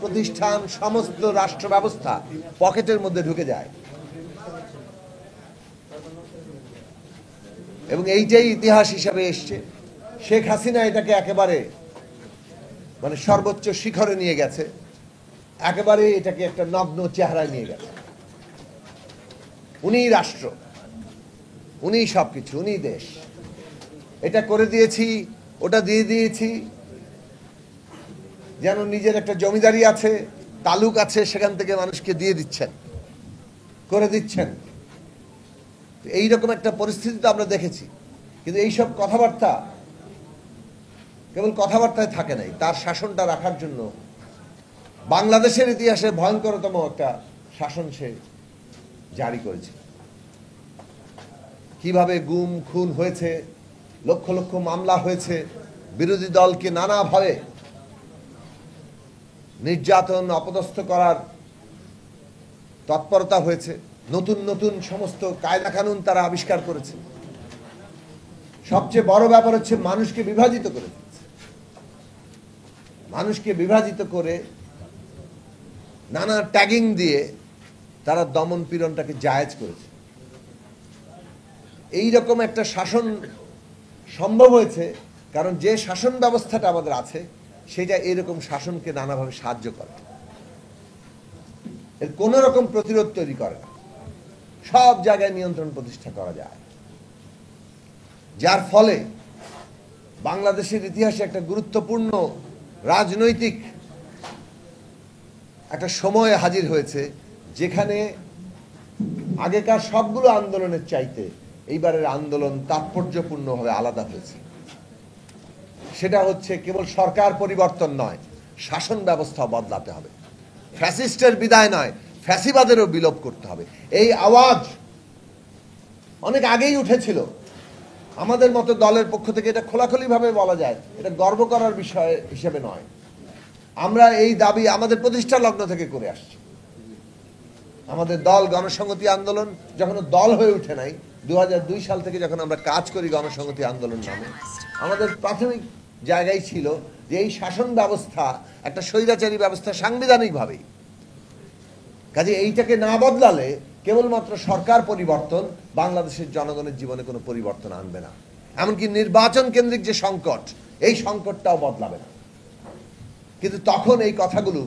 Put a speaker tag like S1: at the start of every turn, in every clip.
S1: প্রতিষ্ঠান, সমস্ত রাষ্ট্র ব্যবস্থা পকেটের মধ্যে ঢুকে যায়। এবং এইটাই ইতিহাস হিসাবে এসছে। শেখ হাসিনা এটাকে একেবারে সর্বোচ্চ শিখরে নিয়ে গেছে, একেবারে এটাকে একটা নগ্ন চেহারায় নিয়ে গেছে। উনিই রাষ্ট্র, উনিই সবকিছু, উনিই দেশ। এটা করে দিয়েছি, ওটা দিয়ে দিয়েছি, যেন নিজের একটা জমিদারি আছে, তালুক আছে, সেখান থেকে মানুষকে দিয়ে দিচ্ছেন, করে দিচ্ছেন। এইরকম একটা পরিস্থিতি তো আমরা দেখেছি। কিন্তু এইসব কথাবার্তা কেবল কথাবার্তায় থাকে নাই, তার শাসনটা রাখার জন্য বাংলাদেশের ইতিহাসে ভয়ঙ্করতম একটা শাসন সে জারি করেছে। কিভাবে গুম খুন হয়েছে, লক্ষ লক্ষ মামলা হয়েছে, বিরোধী দলকে নানাভাবে নির্যাতন, অপদস্থ করার তৎপরতা হয়েছে। নতুন নতুন সমস্ত কায়দা কানুন তারা আবিষ্কার করেছে। সবচেয়ে বড় ব্যাপার হচ্ছে মানুষকে বিভাজিত করে দিচ্ছে। মানুষকে বিভাজিত করে নানা ট্যাগিং দিয়ে তারা দমন পীড়নটাকে জায়েজ করেছে। এইরকম একটা শাসন সম্ভব হয়েছে কারণ যে শাসন ব্যবস্থাটা আমাদের আছে সেটা এরকম শাসনকে নানাভাবে সাহায্য করে, এর কোন রকম প্রতিরোধ তৈরি করে না, সব জায়গায় নিয়ন্ত্রণ প্রতিষ্ঠা করা যায়। যার ফলে বাংলাদেশের ইতিহাসে একটা গুরুত্বপূর্ণ রাজনৈতিক একটা সময় হাজির হয়েছে যেখানে আগেকার সবগুলো আন্দোলনের চাইতে এইবারের আন্দোলন তাৎপর্যপূর্ণভাবে আলাদা হয়েছে। সেটা হচ্ছে কেবল সরকার পরিবর্তন নয়, শাসন ব্যবস্থা বদলাতে হবে। ফ্যাসিস্টের বিদায় নয়, ফ্যাসিবাদেরও বিলোপ করতে হবে। এই আওয়াজ অনেক আগেই উঠেছিল। আমাদের মতো দলের পক্ষ থেকে এটা খোলাখুলিভাবে বলা যায়, এটা গর্ব করার বিষয় হিসেবে নয়। আমরা এই দাবি আমাদের প্রতিষ্ঠা লগ্ন থেকে করে আসছি। আমাদের দল গণসংহতি আন্দোলন যখন দল হয়ে উঠে নাই, 2002 সাল থেকে যখন আমরা কাজ করি গণসংহতি আন্দোলন নামে, আমাদের প্রাথমিক জায়গায় ছিল যে এই শাসন ব্যবস্থা একটা স্বৈরাচারী ব্যবস্থা সাংবিধানিকভাবেই, কাজে এইটাকে না বদলালে কেবলমাত্র সরকার পরিবর্তন বাংলাদেশের জনগণের জীবনে কোনো পরিবর্তন আনবে না। এমনকি নির্বাচন কেন্দ্রিক যে সংকট, এই সংকটটাও বদলাবে না। কিন্তু তখন এই কথাগুলো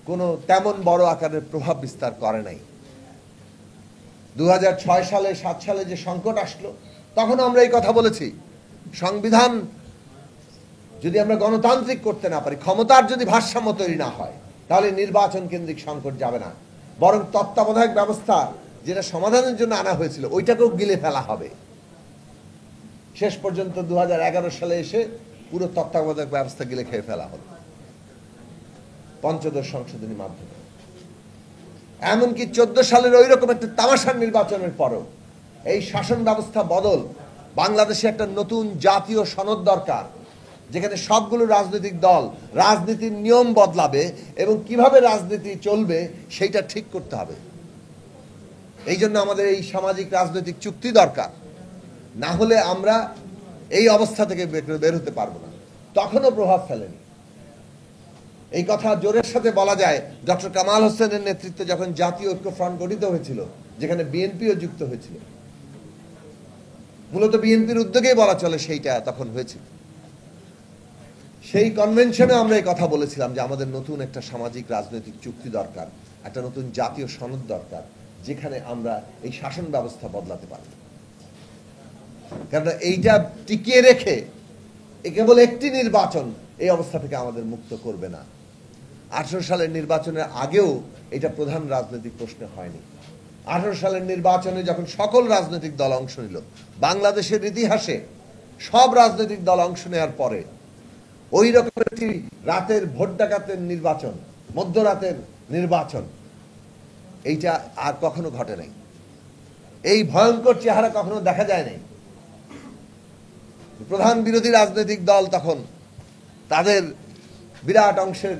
S1: কোনো তেমন বড় আকারের প্রভাব বিস্তার করে নাই। 2006 সালে 7 সালে যে সংকট আসলো, তখন আমরা এই কথা বলেছি, সংবিধান যদি আমরা গণতান্ত্রিক করতে না পারি, ক্ষমতার যদি ভারসাম্য তৈরি না হয়, তাহলে নির্বাচন কেন্দ্রিক সংকট যাবে না, বরং তত্ত্বাবধায়ক ব্যবস্থা যেটা সমাধানের জন্য আনা হয়েছিল ওইটাকেও গিলে ফেলা হবে। শেষ পর্যন্ত 2011 সালে এসে পুরো তত্ত্বাবধায়ক ব্যবস্থা গিলে খেয়ে ফেলা হলো পঞ্চদশ সংশোধনীর মাধ্যমে। এমনকি 14 সালের ওই রকম একটা তামাশার নির্বাচনের পরও এই শাসন ব্যবস্থা বদল, বাংলাদেশে একটা নতুন জাতীয় সনদ দরকার, যেখানে সবগুলো রাজনৈতিক দল রাজনীতির নিয়ম বদলাবে এবং কিভাবে রাজনীতি চলবে সেইটা ঠিক করতে হবে। এই জন্য আমাদের এই সামাজিক রাজনৈতিক চুক্তি দরকার, না হলে আমরা এই অবস্থা থেকে বের হতে পারবো না। তখনও প্রভাব ফেলেনি। এই কথা জোরের সাথে বলা যায়, ডক্টর কামাল হোসেনের নেতৃত্বে যখন জাতীয় ঐক্য ফ্রন্ট গঠিত হয়েছিল, যেখানে বিএনপিও যুক্ত হয়েছিল, মূলত বিএনপির উদ্যোগেই বলা চলে সেইটা তখন হয়েছিল। সেই কনভেনশনে আমরা এই কথা বলেছিলাম যে আমাদের নতুন একটা সামাজিক রাজনৈতিক চুক্তি দরকার, একটা নতুন জাতীয় সনদ দরকার, যেখানে আমরা এই শাসন ব্যবস্থা বদলাতে পারব। কারণ এইটা টিকিয়ে রেখে কেবল একটি নির্বাচন এই অবস্থা থেকে আমাদের মুক্ত করবে না। 18 সালের নির্বাচনের আগেও এটা প্রধান রাজনৈতিক প্রশ্ন হয়নি। 18 সালের নির্বাচনে যখন সকল রাজনৈতিক দল অংশ নিল, বাংলাদেশের ইতিহাসে সব রাজনৈতিক দল অংশ নেওয়ার পরে ওই রকম একটি রাতের ভোট ডাকাতের নির্বাচন, মধ্যরাতের নির্বাচন, এইটা আর কখনো ঘটে নাই। এই ভয়ঙ্কর চেহারা কখনো দেখা যায় নাই। প্রধান বিরোধী রাজনৈতিক দল তখন তাদের বিরাট অংশের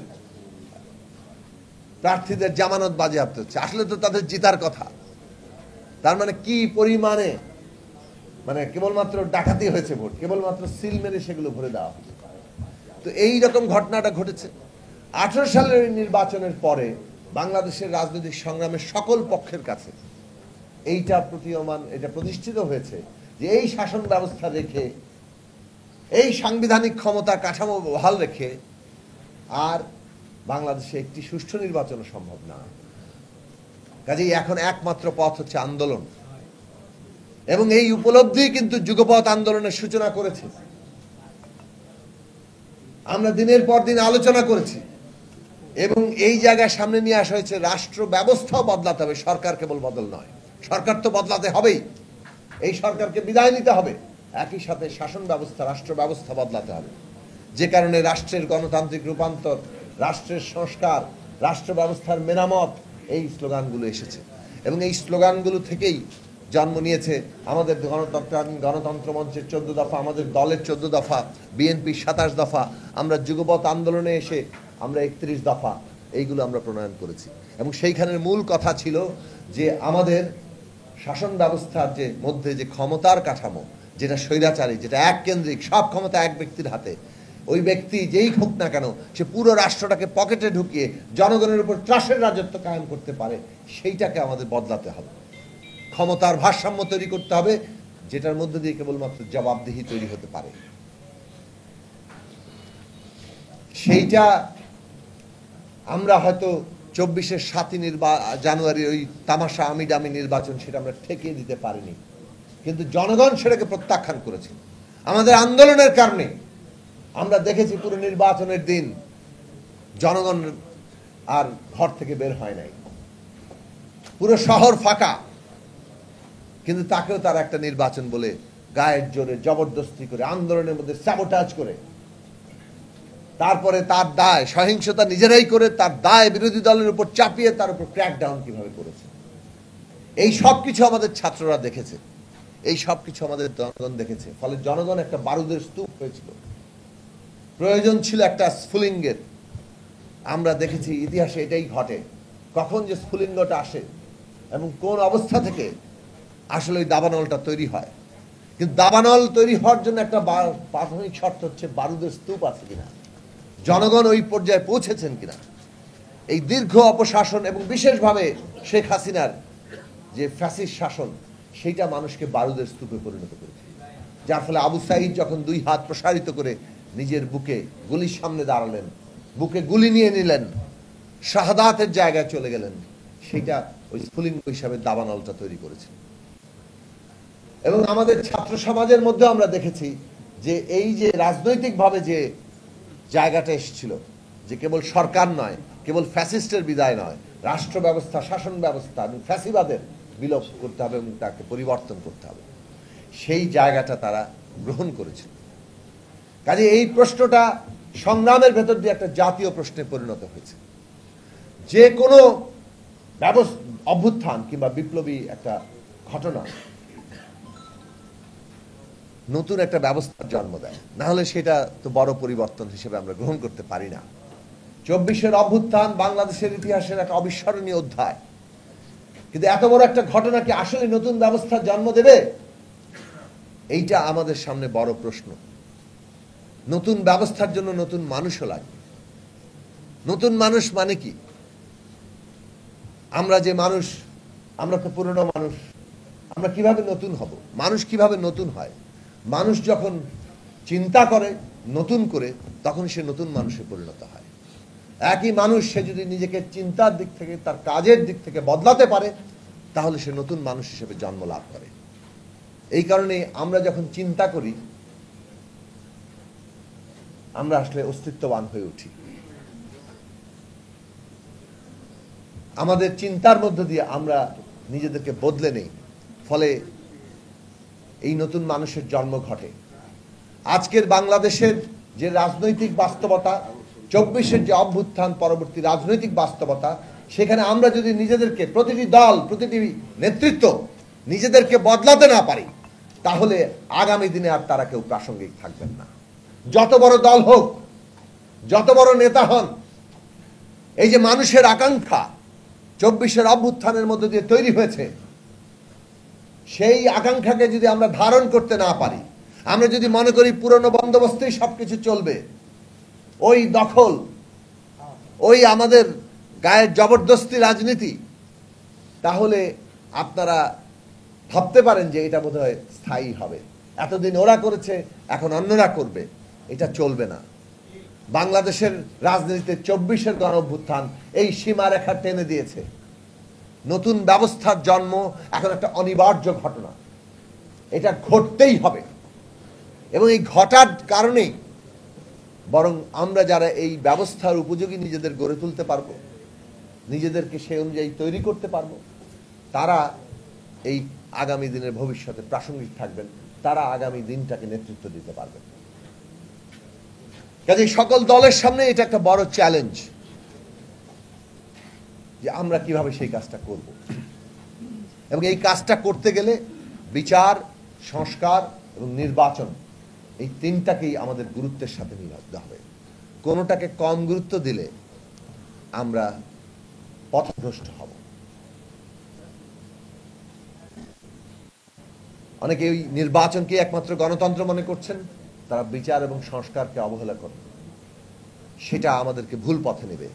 S1: প্রার্থীদের জামানত বাজেয়াপ্ত হচ্ছে। আসলে তো তাদের জিতার কথা। তার মানে কি পরিমাণে কেবলমাত্র ডাকাতি হয়েছে ভোট, কেবলমাত্র সিল মেরে সেগুলো ভরে দেওয়া হয়েছে। তো এই রকম ঘটনাটা ঘটেছে। 18 সালের নির্বাচনের পরে বাংলাদেশের রাজনৈতিক সংগ্রামের সকল পক্ষের কাছে এইটা প্রতীয়মান, এটা প্রতিষ্ঠিত হয়েছে যে এই শাসন ব্যবস্থা রেখে, এই সাংবিধানিক ক্ষমতা কাঠামো বহাল রেখে আর বাংলাদেশে একটি সুষ্ঠু নির্বাচন সম্ভব না। কাজেই এখন একমাত্র পথ হচ্ছে আন্দোলন, এবং এই উপলব্ধি কিন্তু যুগপৎ আন্দোলনের সূচনা করেছে। আমরা দিনের পর দিন আলোচনা করেছি এবং এই জায়গায় সামনে নিয়ে আসা হয়েছে রাষ্ট্র ব্যবস্থাও বদলাতে হবে, সরকার কেবল বদল নয়। সরকার তো বদলাতে হবেই, এই সরকারকে বিদায় নিতে হবে, একই সাথে শাসন ব্যবস্থা, রাষ্ট্র ব্যবস্থা বদলাতে হবে। যে কারণে রাষ্ট্রের গণতান্ত্রিক রূপান্তর, রাষ্ট্রের সংস্কার, রাষ্ট্র ব্যবস্থার মেরামত, এই স্লোগানগুলো এসেছে এবং এই স্লোগানগুলো থেকেই জন্ম নিয়েছে আমাদের গণতন্ত্র মঞ্চের 14 দফা, আমাদের দলের 14 দফা, বিএনপির 27 দফা, আমরা যুগপৎ আন্দোলনে এসে আমরা 31 দফা, এইগুলো আমরা প্রণয়ন করেছি। এবং সেইখানের মূল কথা ছিল যে আমাদের শাসন ব্যবস্থার যে মধ্যে যে ক্ষমতার কাঠামো, যেটা স্বৈরাচারী, যেটা এককেন্দ্রিক, সব ক্ষমতা এক ব্যক্তির হাতে, ওই ব্যক্তি যেই হোক না কেন সে পুরো রাষ্ট্রটাকে পকেটে ঢুকিয়ে জনগণের উপর ত্রাসের রাজত্ব কায়েম করতে পারে, সেইটাকে আমাদের বদলাতে হবে। ক্ষমতার ভারসাম্য তৈরি করতে হবে, যেটার মধ্যে দিয়ে কেবলমাত্র জবাবদিহি তৈরি হতে পারে। সেইটা আমরা হয়তো 24-এর 7 জানুয়ারি ওই তামাশা আমি ডামি নির্বাচন, সেটা আমরা ঠেকিয়ে দিতে পারিনি, কিন্তু জনগণ সেটাকে প্রত্যাখ্যান করেছে। আমাদের আন্দোলনের কারণে আমরা দেখেছি পুরো নির্বাচনের দিন জনগণ আর ঘর থেকে বের হয় নাই, পুরো শহর ফাঁকা, কিন্তু তাকেও তারা একটা নির্বাচন বলে গায়ের জোরে জবরদস্তি করে আন্দোলনের মধ্যে স্যাবোটাজ করে, তারপরে তার দায় সহিংসতা নিজেরাই করে তার দায় বিরোধী দলের উপর চাপিয়ে তার উপর ক্র্যাকডাউন কিভাবে করেছে, এই সব কিছু আমাদের ছাত্ররা দেখেছে, এই সব কিছু আমাদের জনগণ দেখেছে। ফলে জনগণ একটা বারুদের স্তূপ হয়েছিল, প্রয়োজন ছিল একটা স্ফুলিঙ্গের। আমরা দেখেছি ইতিহাসে এটাই ঘটে, কখন যে স্ফুলিঙ্গটা আসে এবং কোন অবস্থা থেকে আসলে ওই দাবানলটা তৈরি হয়। কিন্তু দাবানল তৈরি হওয়ার জন্য একটা প্রাথমিক শর্ত হচ্ছে বারুদের স্তূপ আছে কিনা, জনগণ ওই পর্যায়ে পৌঁছেছেন কিনা। এই দীর্ঘ অপশাসন এবং বিশেষভাবে শেখ হাসিনার যে ফ্যাসিস্ট শাসন, সেইটা মানুষকে বারুদের স্তূপে পরিণত করেছে, যার ফলে আবু সাঈদ যখন 2 হাত প্রসারিত করে নিজের বুকে গুলির সামনে দাঁড়ালেন, বুকে গুলি নিয়ে নিলেন, শাহাদাতের জায়গায় চলে গেলেন, সেইটা ওই স্ফুলিঙ্গ হিসাবে দাবানলটা তৈরি করেছে। এবং আমাদের ছাত্র সমাজের মধ্যে আমরা দেখেছি যে এই যে রাজনৈতিকভাবে যে জায়গাটা এসেছিল, যে কেবল সরকার নয়, কেবল ফ্যাসিস্টের বিদায় নয়, রাষ্ট্র ব্যবস্থা, শাসন ব্যবস্থা এবং ফ্যাসিবাদের বিলোপ করতে হবে এবং তাকে পরিবর্তন করতে হবে, সেই জায়গাটা তারা গ্রহণ করেছে। কাজে এই প্রশ্নটা সংগ্রামের ভেতর দিয়ে একটা জাতীয় প্রশ্নে পরিণত হয়েছে। যে কোনো অভ্যুত্থান কিংবা বিপ্লবী একটা ঘটনা নতুন একটা ব্যবস্থার জন্ম দেয়, না হলে সেটা তো বড় পরিবর্তন হিসেবে আমরা গ্রহণ করতে পারি না। 24-এর অভ্যুত্থান বাংলাদেশের ইতিহাসের একটা অবিস্মরণীয় অধ্যায়, কিন্তু এত বড় একটা ঘটনা কি আসলে নতুন ব্যবস্থার জন্ম দেবে? এইটা আমাদের সামনে বড় প্রশ্ন। নতুন ব্যবস্থার জন্য নতুন মানুষও লাগবে। নতুন মানুষ মানে কি? আমরা যে মানুষ, আমরা তো পুরনো মানুষ, আমরা কিভাবে নতুন হব? মানুষ কিভাবে নতুন হয়? মানুষ যখন চিন্তা করে নতুন করে, তখন সে নতুন মানুষে পরিণত হয়। একই মানুষ, সে যদি নিজেকে চিন্তার দিক থেকে, তার কাজের দিক থেকে বদলাতে পারে, তাহলে সে নতুন মানুষ হিসেবে জন্ম লাভ করে। এই কারণে আমরা যখন চিন্তা করি, আমরা আসলে অস্তিত্ববান হয়ে উঠি। আমাদের চিন্তার মধ্য দিয়ে আমরা নিজেদেরকে বদলে নেই, ফলে এই নতুন মানুষের জন্ম ঘটে। আজকের বাংলাদেশের যে রাজনৈতিক বাস্তবতা, 24-এর যে অভ্যুত্থান পরবর্তী রাজনৈতিক বাস্তবতা, সেখানে আমরা যদি নিজেদেরকে, প্রতিটি দল, প্রতিটি নেতৃত্ব নিজেদেরকে বদলাতে না পারি, তাহলে আগামী দিনে আর তারা কেউ প্রাসঙ্গিক থাকবেন না। যত বড় দল হোক, যত বড় নেতা হন, এই যে মানুষের আকাঙ্ক্ষা 24-এর অভ্যুত্থানের মধ্যে দিয়ে তৈরি হয়েছে, সেই আকাঙ্ক্ষাকে যদি আমরা ধারণ করতে না পারি, আমরা যদি মনে করি পুরনো বন্দোবস্তেই সবকিছু চলবে, ওই দখল, ওই আমাদের গায়ের জবরদস্তি রাজনীতি, তাহলে আপনারা ভাবতে পারেন যে এটা বোধহয় স্থায়ী হবে। এতদিন ওরা করেছে, এখন অন্যরা করবে, এটা চলবে না। বাংলাদেশের রাজনীতিতে 24-এর গণঅভ্যুত্থান এই সীমারেখা টেনে দিয়েছে। নতুন ব্যবস্থার জন্ম এখন একটা অনিবার্য ঘটনা, এটা ঘটতেই হবে। এবং এই ঘটার কারণেই বরং আমরা যারা এই ব্যবস্থার উপযোগী নিজেদের গড়ে তুলতে পারবো, নিজেদেরকে সেই অনুযায়ী তৈরি করতে পারবো, তারা এই আগামী দিনের ভবিষ্যতে প্রাসঙ্গিক থাকবেন, তারা আগামী দিনটাকে নেতৃত্ব দিতে পারবেন। কাজে সকল দলের সামনে এটা একটা বড় চ্যালেঞ্জ যে আমরা কিভাবে সেই কাজটা করব। এবং এই কাজটা করতে গেলে বিচার, সংস্কার এবং নির্বাচন, এই তিনটাকেই আমাদের গুরুত্বের সাথে নিতে হবে। কোনোটাকে কম গুরুত্ব দিলে আমরা পথভ্রষ্ট হব। অনেকে ওই নির্বাচনকে একমাত্র গণতন্ত্র মনে করছেন, তারা বিচার এবং সংস্কারকে অবহেলা করেন, সেটা আমাদেরকে ভুল পথে নেবে।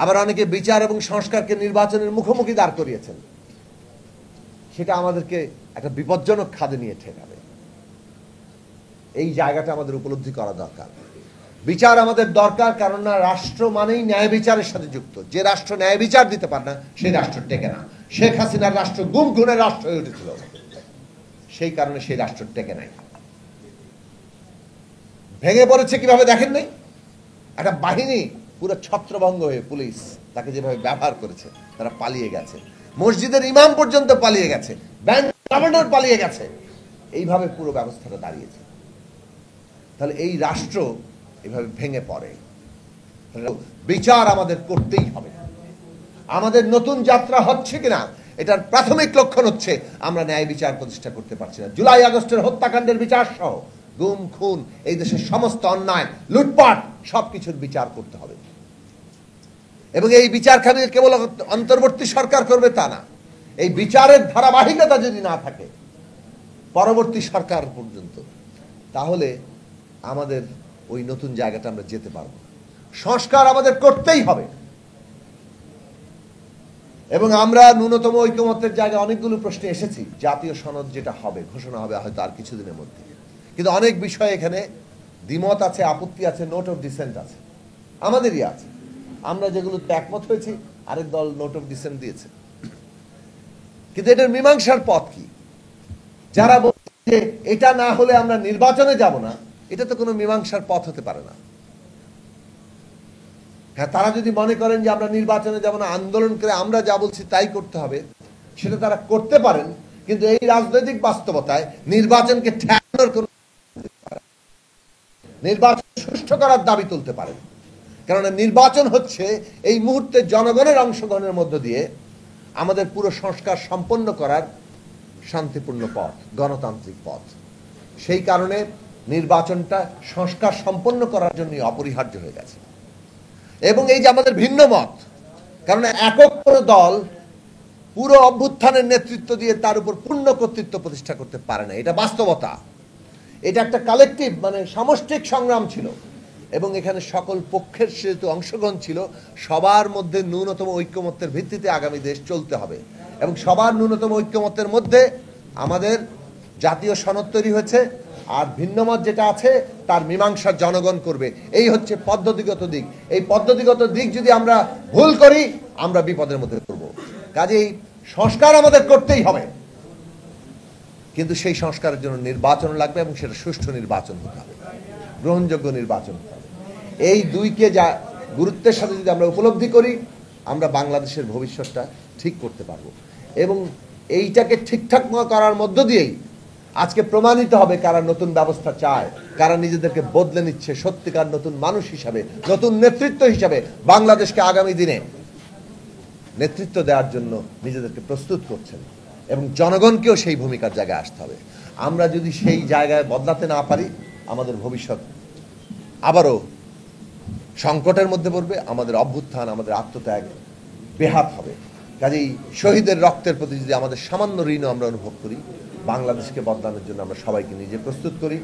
S1: আবার অনেকে বিচার এবং সংস্কারকে নির্বাচনের মুখোমুখি দাঁড় করিয়েছেন, সেটা আমাদেরকে একটা বিপজ্জনক খাদে নিয়ে ঠেকাবে। এই জায়গাটা আমাদের উপলব্ধি করা দরকার। বিচার আমাদের দরকার, কারণ না রাষ্ট্র মানেই ন্যায় বিচারের সাথে যুক্ত। যে রাষ্ট্র ন্যায় বিচার দিতে পারে না, সেই রাষ্ট্র টেকে না। শেখ হাসিনার রাষ্ট্র গুম খুনের রাষ্ট্র হয়ে উঠেছিল, সেই কারণে সেই রাষ্ট্র টেকে নাই। ভেঙে পড়েছে কিভাবে দেখেন নাই? একটা বাহিনী পুরো ছত্রভঙ্গ হয়ে পুলিশ তাকে যেভাবে ব্যবহার করেছে, তারা পালিয়ে গেছে, মসজিদের ইমাম পর্যন্ত পালিয়ে গেছে, ব্যাংক গভর্নর পালিয়ে গেছে, এইভাবে পুরো ব্যবস্থাটা দাঁড়িয়েছে। তাহলে এই রাষ্ট্র এভাবে ভেঙে পড়ে। বিচার আমাদের করতেই হবে। আমাদের নতুন যাত্রা হচ্ছে কিনা, এটার প্রাথমিক লক্ষণ হচ্ছে আমরা ন্যায় বিচার প্রতিষ্ঠা করতে পারছি না। জুলাই আগস্টের হত্যাকাণ্ডের বিচার সহ গুম খুন, এই দেশের সমস্ত অন্যায়, লুটপাট, সবকিছুর বিচার করতে হবে। এবং এই বিচারখানি কেবল অন্তর্বর্তী সরকার করবে তা না। এই বিচারের ধারাবাহিকতা যদি না থাকে পরবর্তী সরকার পর্যন্ত, তাহলে আমাদের ওই নতুন জায়গাটা আমরা যেতে পারবো। সংস্কার আমাদের করতেই হবে। এবং আমরা ন্যূনতম ঐকমত্যের জায়গায় অনেকগুলো প্রশ্নে এসেছি। জাতীয় সনদ যেটা হবে, ঘোষণা হবে হয়তো আর কিছুদিনের মধ্যে, কিন্তু অনেক বিষয় এখানে দ্বিমত আছে, আপত্তি আছে, নোট অফ ডিসেন্ট আছে, আমাদেরই আছে। আমরা যেগুলো একমত হয়েছি, আরেক দল নোট অফ ডিসেন্ট দিয়েছে। কিন্তু এটার মীমাংসার পথ কি? যারা বলছে যে এটা না হলে আমরা নির্বাচনে যাব না, এটা তো কোনো মীমাংসার পথ হতে পারে না। হ্যাঁ, তারা যদি মনে করেন যে আমরা নির্বাচনে যাব না, আন্দোলন করে আমরা যা বলছি তাই করতে হবে, সেটা তারা করতে পারেন। কিন্তু এই রাজনৈতিক বাস্তবতায় নির্বাচনকে ঠেকানোর কোন, নির্বাচন সুষ্ঠু করার দাবি তুলতে পারেন। কেননা নির্বাচন হচ্ছে এই মুহূর্তে জনগণের অংশগ্রহণের মধ্য দিয়ে আমাদের পুরো সংস্কার সম্পন্ন করার শান্তিপূর্ণ পথ, গণতান্ত্রিক পথ। সেই কারণে নির্বাচনটা সংস্কার সম্পন্ন করার জন্য অপরিহার্য হয়ে গেছে। এবং এই যে আমাদের ভিন্ন মত, কারণ একক কোনো দল পুরো অভ্যুত্থানের নেতৃত্ব দিয়ে তার উপর পূর্ণ কর্তৃত্ব প্রতিষ্ঠা করতে পারে না, এটা বাস্তবতা। এটা একটা কালেকটিভ, মানে সামষ্টিক সংগ্রাম ছিল। এবং এখানে সকল পক্ষের যেহেতু অংশগ্রহণ ছিল, সবার মধ্যে ন্যূনতম ঐক্যমত্যের ভিত্তিতে আগামী দেশ চলতে হবে। এবং সবার ন্যূনতম ঐক্যমত্যের মধ্যে আমাদের জাতীয় সনদ তৈরি হয়েছে, আর ভিন্নমত যেটা আছে তার মীমাংসা জনগণ করবে। এই হচ্ছে পদ্ধতিগত দিক। এই পদ্ধতিগত দিক যদি আমরা ভুল করি, আমরা বিপদের মধ্যে পড়ব। কাজেই সংস্কার আমাদের করতেই হবে, কিন্তু সেই সংস্কারের জন্য নির্বাচন লাগবে, এবং সেটা সুষ্ঠু নির্বাচন হতে হবে, গ্রহণযোগ্য নির্বাচন হতে হবে। এই দুইকে যা গুরুত্বের সাথে যদি আমরা উপলব্ধি করি, আমরা বাংলাদেশের ভবিষ্যৎটা ঠিক করতে পারবো। এবং এইটাকে ঠিকঠাক করার মধ্য দিয়েই আজকে প্রমাণিত হবে কারা নতুন ব্যবস্থা চায়, কারা নিজেদেরকে বদলে নিচ্ছে সত্যিকার নতুন মানুষ হিসাবে, নতুন নেতৃত্ব হিসাবে বাংলাদেশকে আগামী দিনে নেতৃত্ব দেওয়ার জন্য নিজেদেরকে প্রস্তুত করছেন। এবং জনগণকেও সেই ভূমিকার জায়গায় আসতে হবে। আমরা যদি সেই জায়গায় বদলাতে না পারি, আমাদের ভবিষ্যৎ আবারও সংকটের মধ্যে পড়বে, আমাদের অভ্যুত্থান, আমাদের আত্মত্যাগ বেহাত হবে। কাজেই শহীদের রক্তের প্রতি যদি আমাদের সামান্য ঋণ আমরা অনুভব করি, বাংলাদেশকে বদলানোর জন্য আমরা সবাইকে নিজে প্রস্তুত করি।